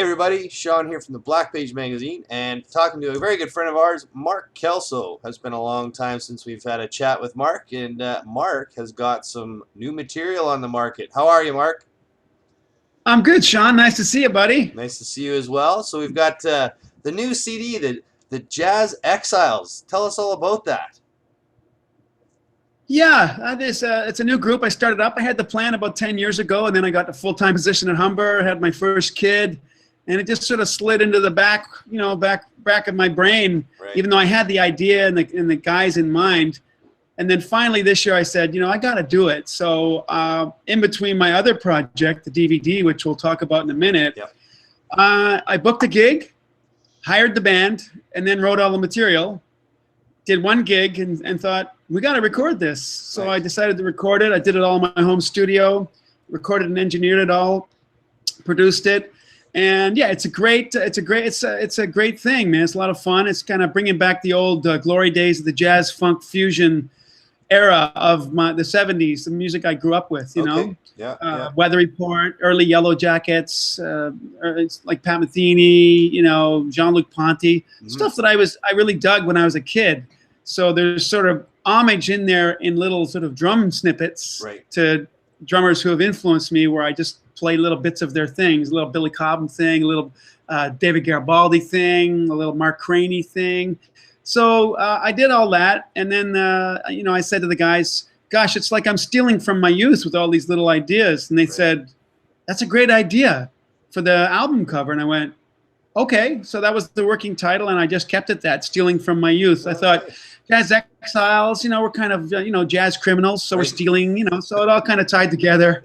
Hey everybody, Sean here from the Black Page Magazine, and talking to a very good friend of ours, Mark Kelso. Has been a long time since we've had a chat with Mark, and Mark has got some new material on the market. How are you, Mark? I'm good, Sean. Nice to see you, buddy. Nice to see you as well. So we've got the new CD, the Jazz Exiles. Tell us all about that. Yeah, it's a new group I started up. I had the plan about 10 years ago, and then I got the full-time position at Humber, had my first kid, and it just sort of slid into the back of my brain, Right. even though I had the idea and the guys in mind. And then finally this year I said, I got to do it. So in between my other project, the DVD, which we'll talk about in a minute, Yep. I booked a gig, hired the band, and then wrote all the material. Did one gig and thought, we got to record this. So Nice. I decided to record it. I did it all in my home studio, recorded and engineered it all, produced it. And yeah, it's a great thing, man. It's a lot of fun. It's kind of bringing back the old glory days of the jazz funk fusion era of the 70s, the music I grew up with, you know. Yeah, yeah. Weather Report, early Yellow Jackets, it's like Pat Metheny, Jean-Luc Ponty, stuff that I really dug when I was a kid. So there's sort of homage in there in little sort of drum snippets Right. to drummers who have influenced me, where I just play little bits of their things, a little Billy Cobham thing, a little David Garibaldi thing, a little Mark Craney thing. So I did all that, and then I said to the guys, gosh, it's like I'm stealing from my youth with all these little ideas. And they said, that's a great idea for the album cover. And I went, okay. So that was the working title, and I just kept it that, stealing from my youth. I thought, Jazz Exiles, we're kind of, jazz criminals, so we're stealing, so it all kind of tied together.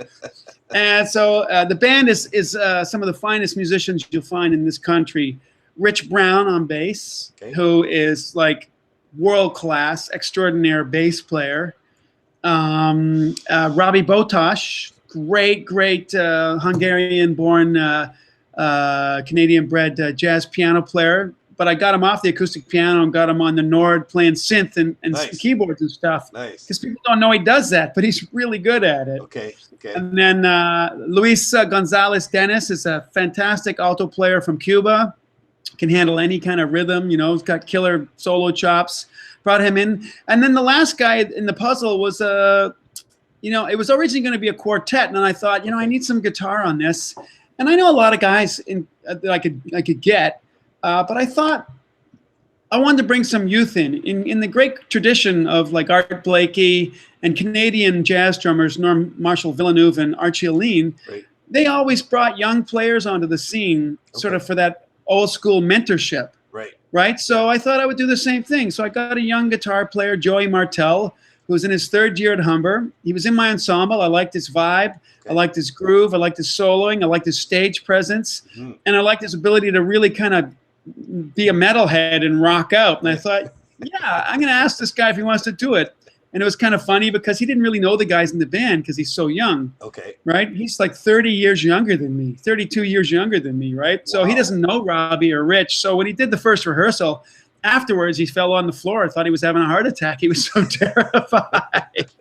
And so the band is some of the finest musicians you'll find in this country. Rich Brown on bass, who is like world-class, extraordinary bass player. Robbie Botosh, great Hungarian-born, Canadian-bred jazz piano player. But I got him off the acoustic piano and got him on the Nord playing synth and Nice. keyboards and stuff. Nice. Because people don't know he does that, but he's really good at it. Okay. And then Luis Gonzalez Dennis is a fantastic alto player from Cuba. Can handle any kind of rhythm, he's got killer solo chops. Brought him in. And then the last guy in the puzzle was, it was originally going to be a quartet. And then I thought, I need some guitar on this. And I know a lot of guys that I could get. But I thought I wanted to bring some youth in the great tradition of like Art Blakey and Canadian jazz drummers, Norm Marshall Villeneuve and Archie Aline. Right. They always brought young players onto the scene, sort of for that old school mentorship. Right. So I thought I would do the same thing. So I got a young guitar player, Joey Martell, who was in his third year at Humber. He was in my ensemble. I liked his vibe. I liked his groove. I liked his soloing. I liked his stage presence. And I liked his ability to really kind of be a metalhead and rock out. And I thought, yeah, I'm going to ask this guy if he wants to do it. And it was kind of funny because he didn't really know the guys in the band because he's so young. Okay. Right? He's like 30 years younger than me, 32 years younger than me, right? Wow. So he doesn't know Robbie or Rich. So when he did the first rehearsal, afterwards he fell on the floor. I thought he was having a heart attack. He was so terrified.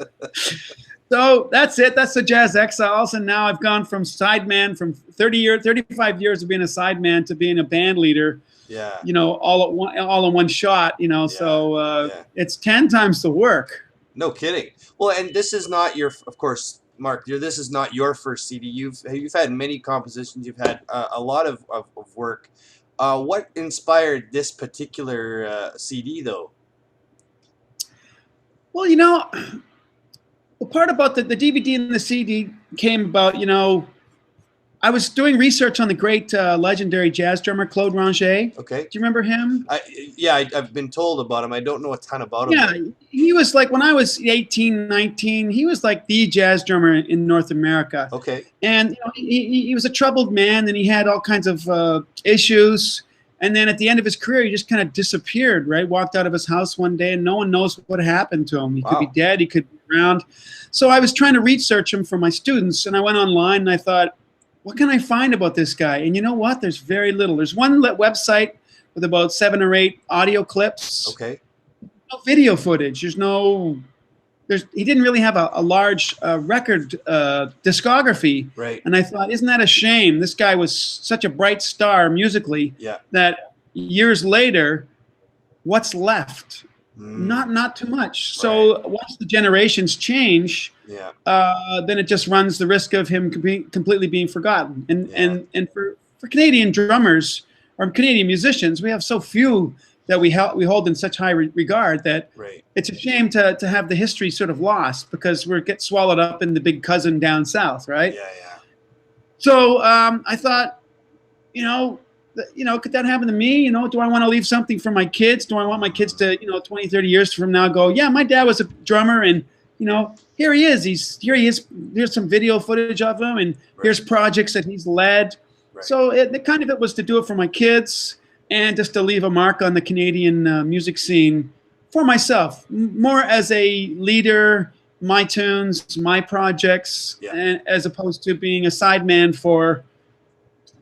So that's it. That's the Jazz Exiles. And now I've gone from sideman, from 35 years of being a sideman to being a band leader. Yeah. All in one shot, so it's 10 times the work. No kidding. Well, and this is not of course, Mark, this is not your first CD. You've had many compositions. You've had a lot of work. What inspired this particular CD, though? Well, part about the DVD and the CD came about, I was doing research on the great legendary jazz drummer Claude Ranger. Okay. Do you remember him? I've been told about him. I don't know a ton about him. Yeah, he was like, when I was 18, 19, he was like the jazz drummer in North America. Okay. And he was a troubled man, and he had all kinds of issues. And then at the end of his career, he just kind of disappeared, right? Walked out of his house one day, and no one knows what happened to him. He could be dead. He could be around. So I was trying to research him for my students, and I went online, and I thought, what can I find about this guy? And you know what? There's very little. There's one website with about 7 or 8 audio clips. Okay. No video footage. There's no he didn't really have a large record discography. Right. And I thought, isn't that a shame? This guy was such a bright star musically that years later, what's left? Not too much. So once the generations change, then it just runs the risk of him completely being forgotten. And for Canadian drummers or Canadian musicians, we have so few that we hold in such high regard that it's a shame to have the history sort of lost because we get swallowed up in the big cousin down south, right? So I thought, could that happen to me? Do I want to leave something for my kids? Do I want my kids to, 20, 30 years from now go, yeah, my dad was a drummer and, here he is. Here's some video footage of him and here's projects that he's led. So it was to do it for my kids and just to leave a mark on the Canadian music scene for myself, more as a leader, my tunes, my projects, and as opposed to being a sideman for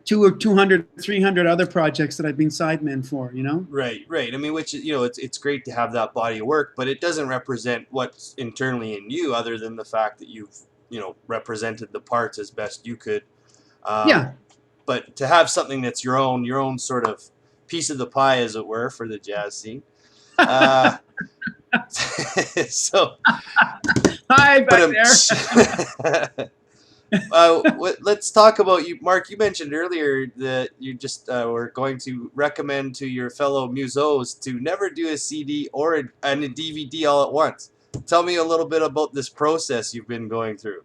200, 300 other projects that I've been sideman for, Right. I mean, which, it's great to have that body of work, but it doesn't represent what's internally in you other than the fact that you've, represented the parts as best you could. But to have something that's your own sort of piece of the pie, as it were, for the jazz scene. So, hi back there. Let's talk about you, Mark. You mentioned earlier that you just were going to recommend to your fellow musos to never do a CD or a DVD all at once. Tell me a little bit about this process you've been going through.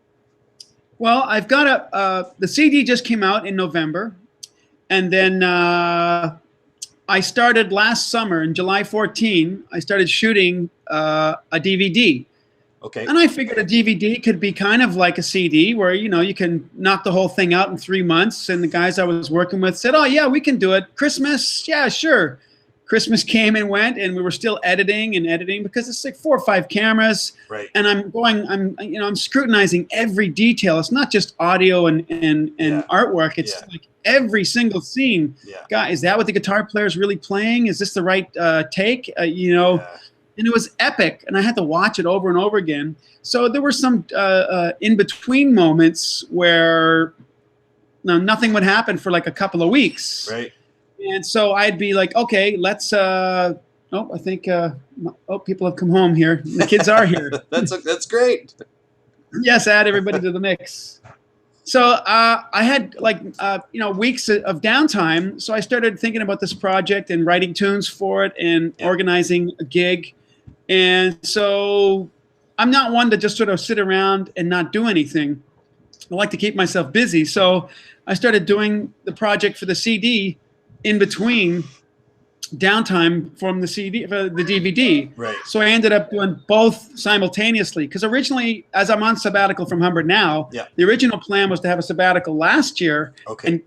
Well, I've got the CD just came out in November, and then I started last summer in July 14. I started shooting a DVD. Okay. And I figured a DVD could be kind of like a CD where, you can knock the whole thing out in 3 months. And the guys I was working with said, oh, yeah, we can do it. Christmas, yeah, sure. Christmas came and went, and we were still editing because it's like 4 or 5 cameras. Right. And I'm scrutinizing every detail. It's not just audio and artwork. It's like every single scene. God, is that what the guitar player is really playing? Is this the right take? And it was epic, and I had to watch it over and over again. So there were some in-between moments where nothing would happen for like a couple of weeks. Right. And so I'd be like, okay, let's. I think. People have come home here. The kids are here. That's great. Yes, add everybody to the mix. So I had weeks of downtime. So I started thinking about this project and writing tunes for it and organizing a gig. And so I'm not one to just sort of sit around and not do anything. I like to keep myself busy. So I started doing the project for the CD in between downtime from the DVD. Right. So I ended up doing both simultaneously because originally, as I'm on sabbatical from Humbert now, the original plan was to have a sabbatical last year and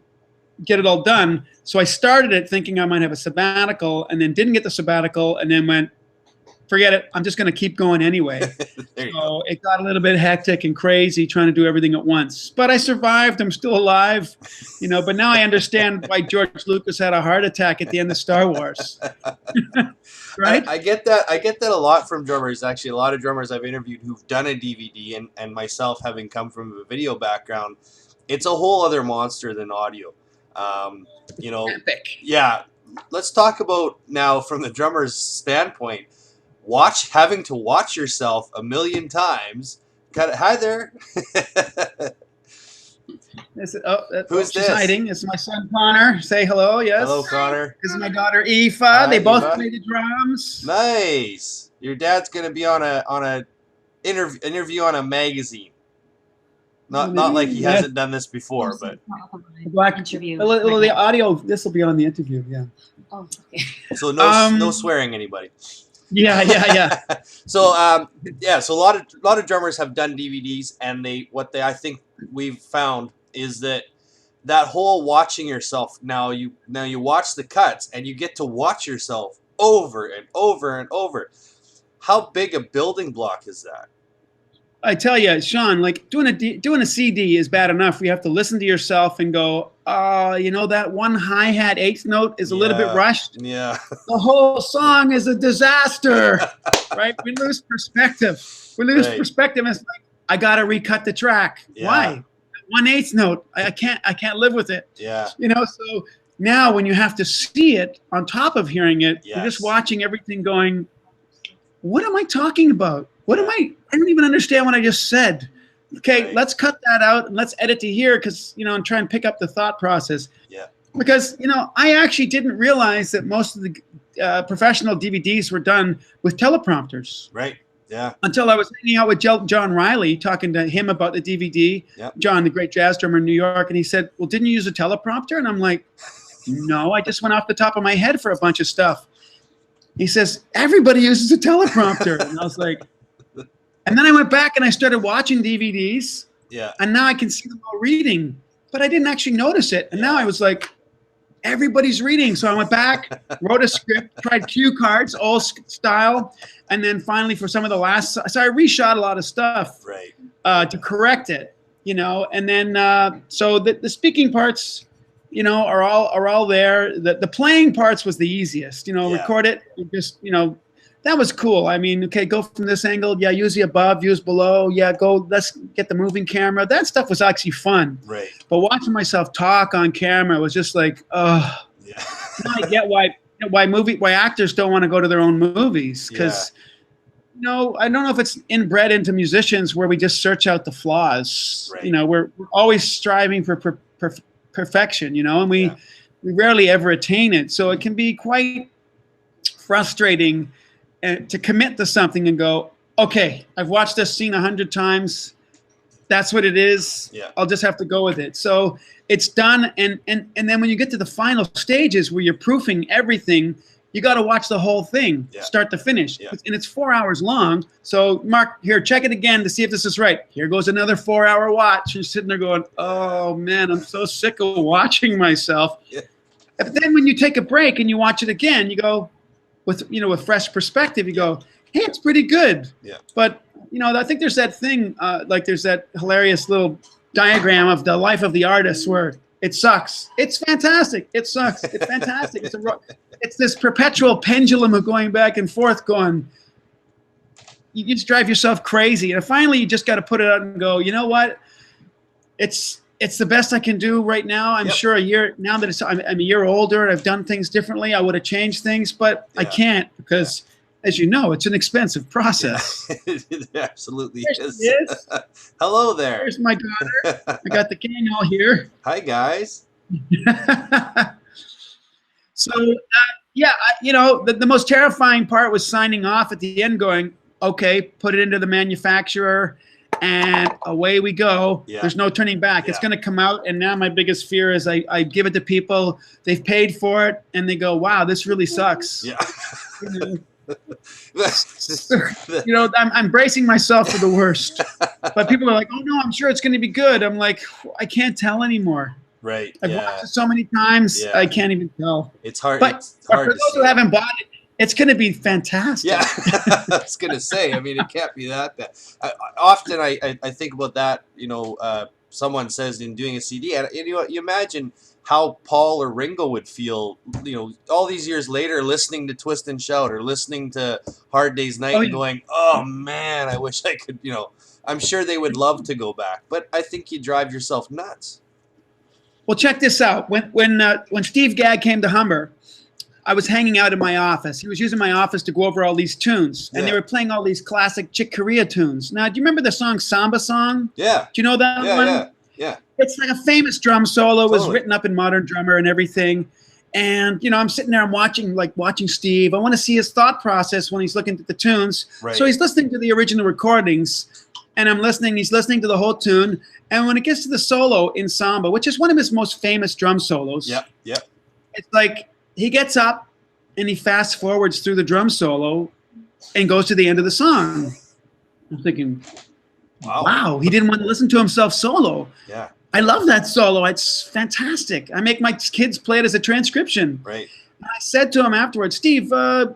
get it all done. So I started it thinking I might have a sabbatical and then didn't get the sabbatical and then went, forget it. I'm just going to keep going anyway. So it got a little bit hectic and crazy trying to do everything at once. But I survived. I'm still alive. But now I understand why George Lucas had a heart attack at the end of Star Wars. Right? I get that. I get that a lot from drummers. Actually, a lot of drummers I've interviewed who've done a DVD and myself having come from a video background, it's a whole other monster than audio. Epic. Yeah. Let's talk about now from the drummer's standpoint. Having to watch yourself a million times. Hi there. Who's this? Hiding. It's my son Connor. Say hello. Yes. Hello, Connor. This is my daughter Aoife. They both play the drums. Nice. Your dad's gonna be on a interview on a magazine. Not like he hasn't done this before, but black interview. The audio. This will be on the interview. Yeah. Oh. Okay. So no swearing, anybody. Yeah. So so a lot of drummers have done DVDs, and I think we've found is that whole watching yourself. Now you watch the cuts, and you get to watch yourself over and over and over. How big a building block is that? I tell you, Sean, like doing a CD is bad enough. You have to listen to yourself and go, you know, that one hi-hat eighth note is a little bit rushed. Yeah. The whole song is a disaster, right? We lose perspective. We lose perspective. And it's like, I got to recut the track. Yeah. Why? 1/8 note. I can't live with it. Yeah. You know, so now when you have to see it on top of hearing it, you're just watching everything going, what am I talking about? What am I don't even understand what I just said. Okay, let's cut that out and let's edit to here because, you know, and try and pick up the thought process. Yeah. Because, you know, I actually didn't realize that most of the professional DVDs were done with teleprompters. Right. Yeah. Until I was hanging out with John Riley, talking to him about the DVD. Yep. John, the great jazz drummer in New York, and he said, well, didn't you use a teleprompter? And I'm like, no, I just went off the top of my head for a bunch of stuff. He says, everybody uses a teleprompter. And I was like, and then I went back and I started watching DVDs. Yeah. And now I can see them all reading, but I didn't actually notice it. And now I was like, everybody's reading. So I went back, wrote a script, tried cue cards, old style. And then finally for some of the last, so I reshot a lot of stuff to correct it, you know. And then, so the speaking parts, you know, are all there. The playing parts was the easiest, you know, record it, just, you know, that was cool. I mean, okay, go from this angle. Yeah, use the above, use below. Yeah, go, let's get the moving camera. That stuff was actually fun. Right. But watching myself talk on camera was just like, oh. Yeah. Now I get why actors don't want to go to their own movies. Because, you know, I don't know if it's inbred into musicians where we just search out the flaws. Right. You know, we're always striving for perfection, you know, and we rarely ever attain it. So it can be quite frustrating to commit to something and go, okay, I've watched this scene 100 times. That's what it is. Yeah. I'll just have to go with it. So it's done. And then when you get to the final stages where you're proofing everything, you got to watch the whole thing, start to finish. Yeah. And it's 4 hours long. So Mark, here, check it again to see if this is right. Here goes another 4-hour watch. You're sitting there going, oh man, I'm so sick of watching myself. Yeah. But then when you take a break and you watch it again, you go, with fresh perspective, you go, hey, it's pretty good. Yeah. But, you know, I think there's that thing, like there's that hilarious little diagram of the life of the artist where it sucks. It's fantastic. It sucks. It's fantastic. It's this perpetual pendulum of going back and forth going, you just drive yourself crazy. And finally, you just got to put it out and go, you know what? It's the best I can do right now. I'm sure now that I'm a year older and I've done things differently, I would have changed things, but I can't because, as you know, it's an expensive process. Yeah. It absolutely is. Hello there. There's my daughter. I got the gang all here. Hi, guys. So, you know, the most terrifying part was signing off at the end going, okay, put it into the manufacturer. And away we go. Yeah. There's no turning back. Yeah. It's going to come out. And now my biggest fear is I give it to people. They've paid for it. And they go, wow, this really sucks. Yeah. You know, I'm bracing myself for the worst. But people are like, oh, no, I'm sure it's going to be good. I'm like, I can't tell anymore. Right. I've watched it so many times, I can't even tell. It's hard. But for those who haven't bought it, it's going to be fantastic. Yeah, I was going to say. I mean, it can't be that bad. Often I think about that. You know, someone says in doing a CD, and you know, you imagine how Paul or Ringo would feel. You know, all these years later, listening to Twist and Shout or listening to Hard Day's Night and going, "Oh man, I wish I could." You know, I'm sure they would love to go back, but I think you drive yourself nuts. Well, check this out. When Steve Gadd came to Humber, I was hanging out in my office. He was using my office to go over all these tunes. And they were playing all these classic Chick Corea tunes. Now, do you remember the song Samba Song? Yeah. Do you know that one? Yeah. It's like a famous drum solo. It was written up in Modern Drummer and everything. And, you know, I'm sitting there, I'm watching Steve. I want to see his thought process when he's looking at the tunes. Right. So he's listening to the original recordings. And he's listening to the whole tune. And when it gets to the solo in Samba, which is one of his most famous drum solos. It's like, he gets up and he fast forwards through the drum solo and goes to the end of the song. I'm thinking, wow, he didn't want to listen to himself solo. Yeah. I love that solo. It's fantastic. I make my kids play it as a transcription. Right. And I said to him afterwards, Steve, I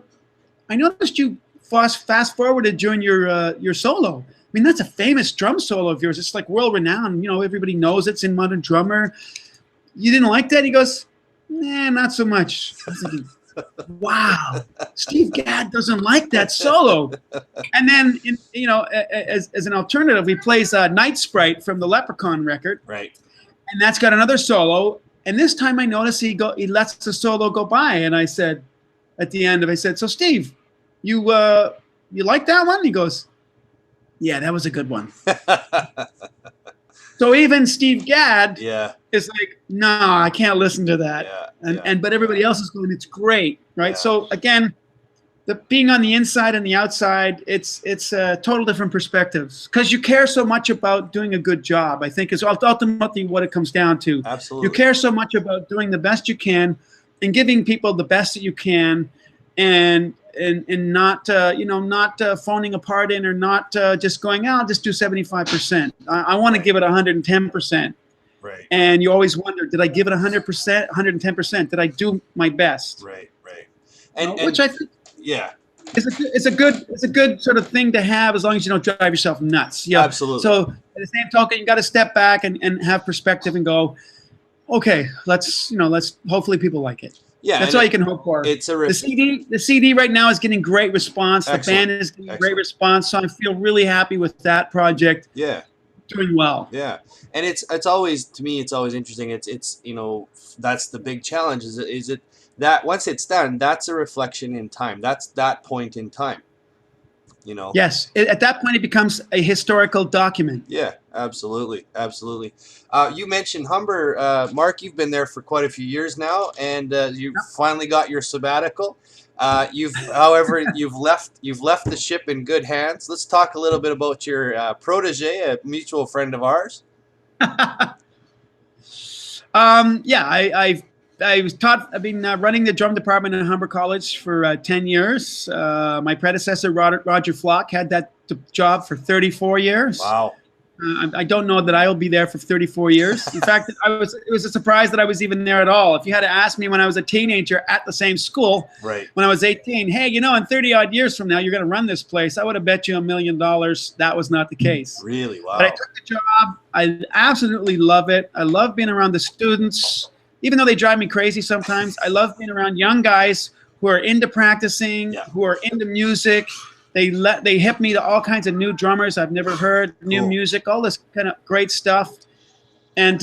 noticed you fast forwarded during your solo. I mean, that's a famous drum solo of yours. It's like world renowned. You know, everybody knows it's in Modern Drummer. You didn't like that? He goes, nah, not so much. I was thinking, wow, Steve Gadd doesn't like that solo. And then, you know, as an alternative, he plays Night Sprite from the Leprechaun record. Right. And that's got another solo. And this time I noticed he lets the solo go by. And I said, at the end of it, I said, so Steve, you like that one? He goes, yeah, that was a good one. So even Steve Gadd is like, no, I can't listen to that. But everybody else is going, it's great, right? Yeah. So again, being on the inside and the outside, it's total different perspectives because you care so much about doing a good job. I think is ultimately what it comes down to. Absolutely. You care so much about doing the best you can and giving people the best that you can, and not not phoning a part in or not just going, I'll just do 75%. I want to give it 110%. Right. And you always wonder, did I give it 100%, 110%? Did I do my best? Right. And which I think it's a good sort of thing to have as long as you don't drive yourself nuts. You know? Absolutely. So at the same token, you got to step back and have perspective and go, okay, let's hopefully people like it. Yeah, that's all you can hope for. It's the CD right now is getting great response. Excellent. The band is getting great response. So I feel really happy with that project. Yeah. Doing well. Yeah. And it's always, to me, it's always interesting. It's that's the big challenge is it that once it's done, that's a reflection in time. That's that point in time. Yes. At that point, it becomes a historical document. Yeah, absolutely. You mentioned Humber. Mark, you've been there for quite a few years now, and you finally got your sabbatical. However, you've left the ship in good hands. Let's talk a little bit about your protege, a mutual friend of ours. I've been running the drum department at Humber College for 10 years. My predecessor, Roger Flock, had that job for 34 years. Wow. I don't know that I will be there for 34 years. In fact, it was a surprise that I was even there at all. If you had to ask me when I was a teenager at the same school, right, when I was 18, hey, in 30-odd years from now, you're going to run this place, I would have bet you $1 million that was not the case. Really? Wow. But I took the job. I absolutely love it. I love being around the students. Even though they drive me crazy sometimes, I love being around young guys who are into practicing, who are into music. They hip me to all kinds of new drummers I've never heard, new music, all this kind of great stuff. And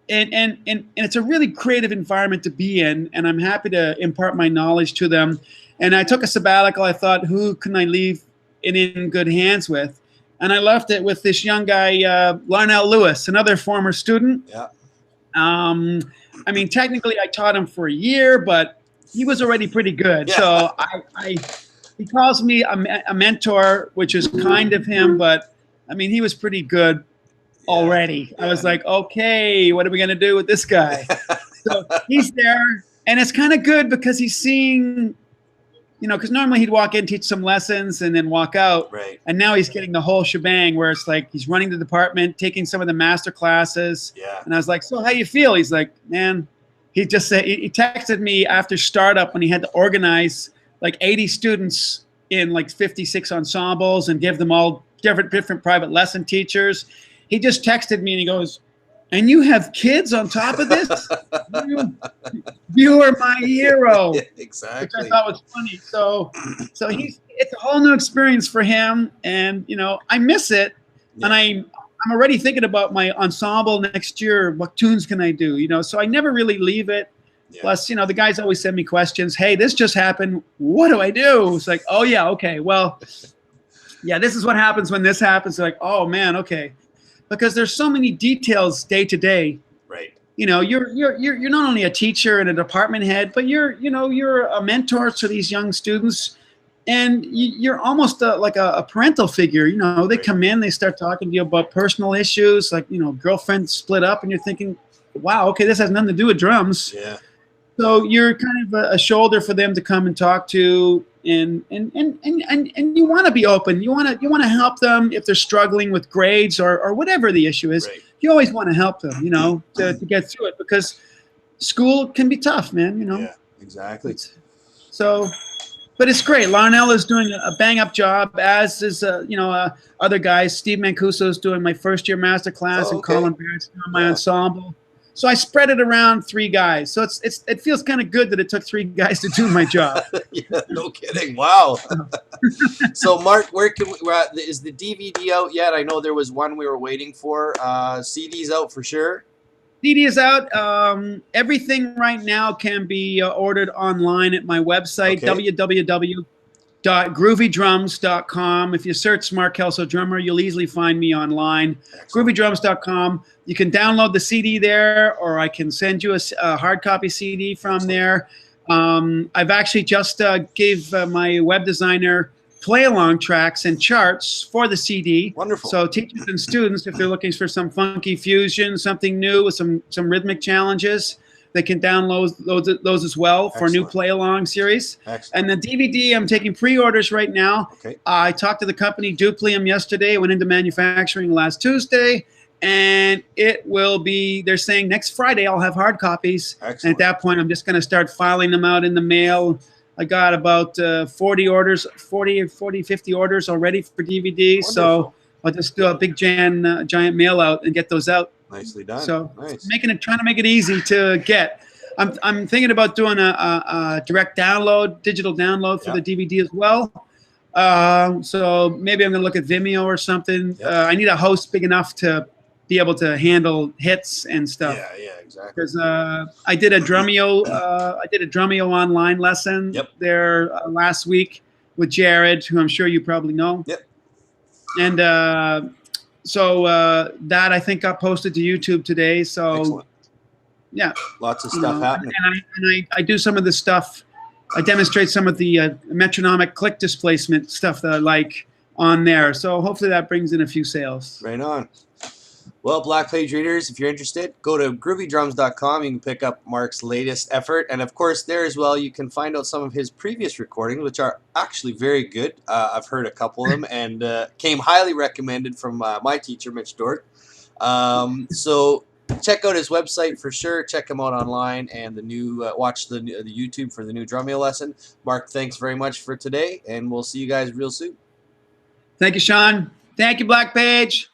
it's a really creative environment to be in, and I'm happy to impart my knowledge to them. And I took a sabbatical. I thought, who can I leave it in good hands with? And I left it with this young guy, Larnell Lewis, another former student. Yeah. I mean, technically, I taught him for a year, but he was already pretty good. Yeah. So he calls me a mentor, which is kind of him, but I mean, he was pretty good already. Yeah. I was like, okay, what are we going to do with this guy? So he's there, and it's kind of good because he's seeing, because normally he'd walk in, teach some lessons, and then walk out. Right. And now he's getting the whole shebang where it's like he's running the department, taking some of the master classes. Yeah. And I was like, so how you feel? He's like, man, he just said, he texted me after startup when he had to organize like 80 students in like 56 ensembles and give them all different private lesson teachers. He just texted me and he goes, and you have kids on top of this? you are my hero. Yeah, exactly. Which I thought was funny. So it's a whole new experience for him, and I miss it. Yeah. And I'm already thinking about my ensemble next year. What tunes can I do? So I never really leave it. Yeah. Plus, the guys always send me questions. Hey, this just happened. What do I do? It's like, oh yeah, okay. Well, yeah, this is what happens when this happens. Like, oh man, okay. Because there's so many details day to day. Right. You're not only a teacher and a department head, but you're a mentor to these young students, and you're almost like a parental figure. They come in, they start talking to you about personal issues, like girlfriend split up, and you're thinking, wow, okay, this has nothing to do with drums. Yeah. So you're kind of a shoulder for them to come and talk to, and you want to be open. You want to help them if they're struggling with grades or whatever the issue is. Right. You always want to help them, to get through it, because school can be tough, man. Yeah, exactly. So But it's great. Larnell is doing a bang-up job, as is other guys. Steve Mancuso is doing my first-year master class, and Colin Barrett's doing my ensemble. So I spread it around 3 guys. So it feels kind of good that it took 3 guys to do my job. Yeah, no kidding. Wow. So Mark, where can is the DVD out yet? I know there was one we were waiting for. CD's out for sure. CD is out. Everything right now can be ordered online at my website, www.groovydrums.com. If you search Mark Kelso Drummer, you'll easily find me online. Groovydrums.com. You can download the CD there, or I can send you a hard copy CD from there. I've actually just gave my web designer play-along tracks and charts for the CD. Wonderful. So teachers and students, if they're looking for some funky fusion, something new with some rhythmic challenges, they can download those as well for a new play-along series. Excellent. And the DVD, I'm taking pre-orders right now. Okay. I talked to the company Duplium yesterday, went into manufacturing last Tuesday, and it will be, they're saying next Friday I'll have hard copies. Excellent. And at that point, I'm just going to start filing them out in the mail. I got about 50 orders already for DVDs. Wonderful. So I'll just do a big giant mail out and get those out. Nicely done. So nice. trying to make it easy to get. I'm thinking about doing a direct download, digital download for the DVD as well. So maybe I'm going to look at Vimeo or something. I need a house big enough to be able to handle hits and stuff. Yeah, exactly. Because I did a Drumeo online lesson there last week with Jared, who I'm sure you probably know. Yep. And so that I think got posted to YouTube today. So excellent. Yeah, lots of stuff happening. And I do some of the stuff. I demonstrate some of the metronomic click displacement stuff that I like on there. So hopefully that brings in a few sales. Right on. Well, Black Page readers, if you're interested, go to groovydrums.com. You can pick up Mark's latest effort. And, of course, there as well, you can find out some of his previous recordings, which are actually very good. I've heard a couple of them and came highly recommended from my teacher, Mitch Dort. So check out his website for sure. Check him out online and the new watch the YouTube for the new Drumeo lesson. Mark, thanks very much for today, and we'll see you guys real soon. Thank you, Sean. Thank you, Black Page.